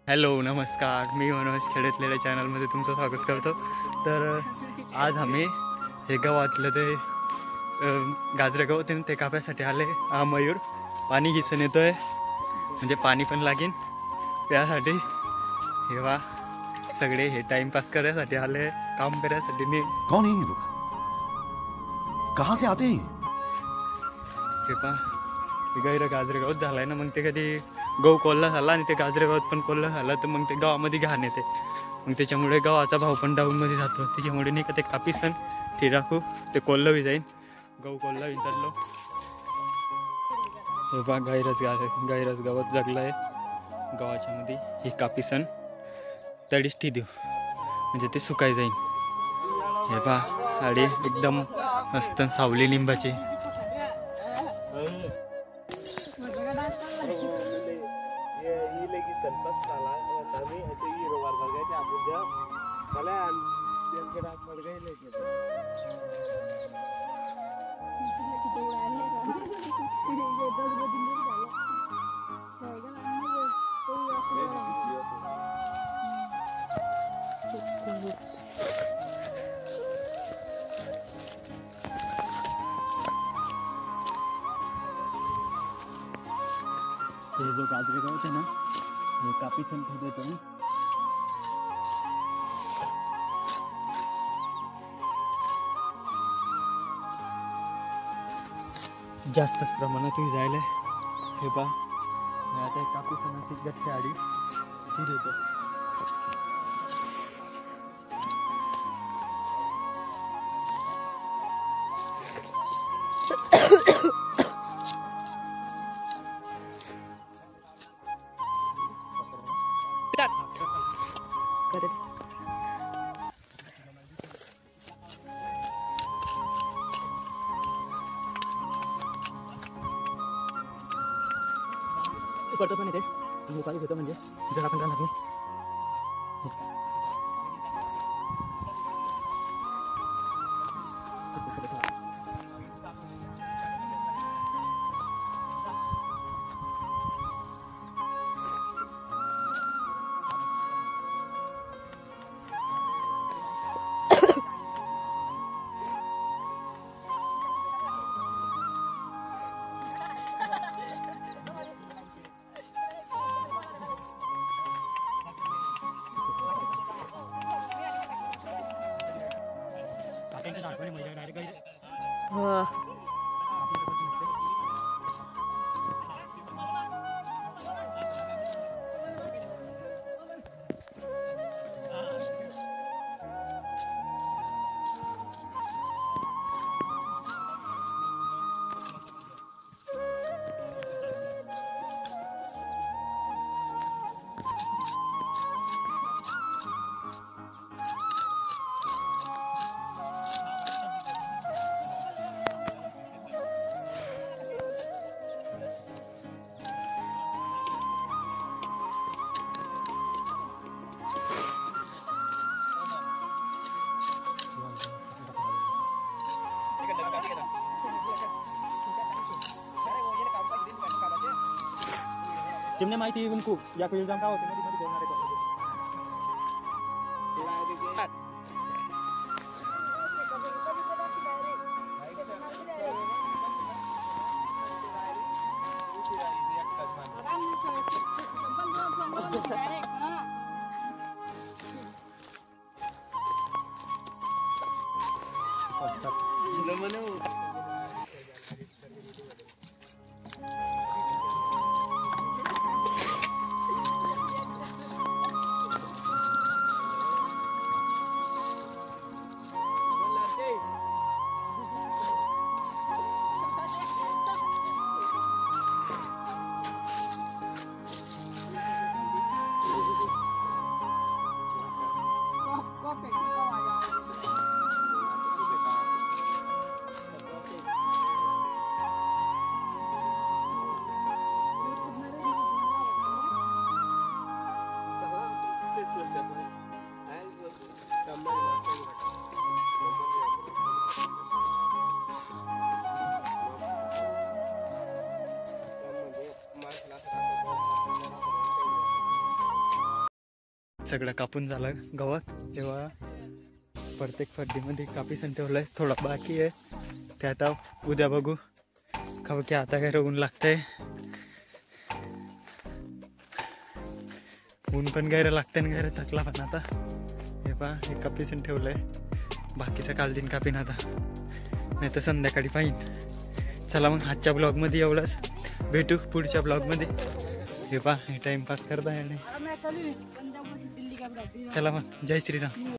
Hello नमस्कार, मी मनोज खेडेतलेल्या चॅनलमध्ये तुमचं स्वागत करतो। तर आज आम्ही हे गावातलं ते गाजरे गाव ते कापायसाठी आले। मयूर पाणी घिसून येतोय, म्हणजे पाणी पण लागेल त्यासाठी। हे वा सगळे हे टाइमपास करायसाठी आले, काम करायसाठी नाही। कौन है ये लोग? कहाँ से आते हैं? हे पा गैर गाजरे गावात झालाय ना, मग ते कधी गहू कोल्हा झाला आणि ते गाजरे गावात पण कोल्हा झाला तर मग ते गावामध्ये घाण येते, मग त्याच्यामुळे गावाचा भाव पण डाऊनमध्ये जातो। त्याच्यामुळे नाही का ते कापिसन ते राखू, ते कोल्हा बी जाईन, गहू कोल्हा विचारलो। हे बा गायरस गावात जगला आहे, गावाच्या मध्ये हे कापिसन तडीच ठी देऊ म्हणजे ते सुकाय जाईन। हे पा आणि एकदम मस्त सावली लिंबाची। हे जो गाजरे गाव आहे ना, हे कापिसन देतो ना। जास्तच प्रमाणात जायला हे पा आता कापिसनाची गठ्ठी आडी ती देतो। करतो पण इथे उपाय घेतो, म्हणजे जर आपण जाणार नाही। चिमणे माहिती तुमको या कोई एग्जाम का होते मध्ये मध्ये बोलणार आहे सगळं कापून झालं गवत. तेव्हा प्रत्येक फड्डीमध्ये कापीसन ठेवलंय. थोडा बाकी आहे ते आता उद्या बघू. का की आता काय ऊन लागतंय. ऊन पण गैर लागतंय आणि गैर थकला पण आता. हे पहा हे कापीसन ठेवलंय. बाकीचं काल दिन कापीन आता, नाही तर संध्याकाळी पाहिन. चला मग आजच्या ब्लॉगमध्ये एवढंच. भेटू पुढच्या ब्लॉगमध्ये. हे पहा हे टाइमपास करताय. चला मग जय श्रीराम.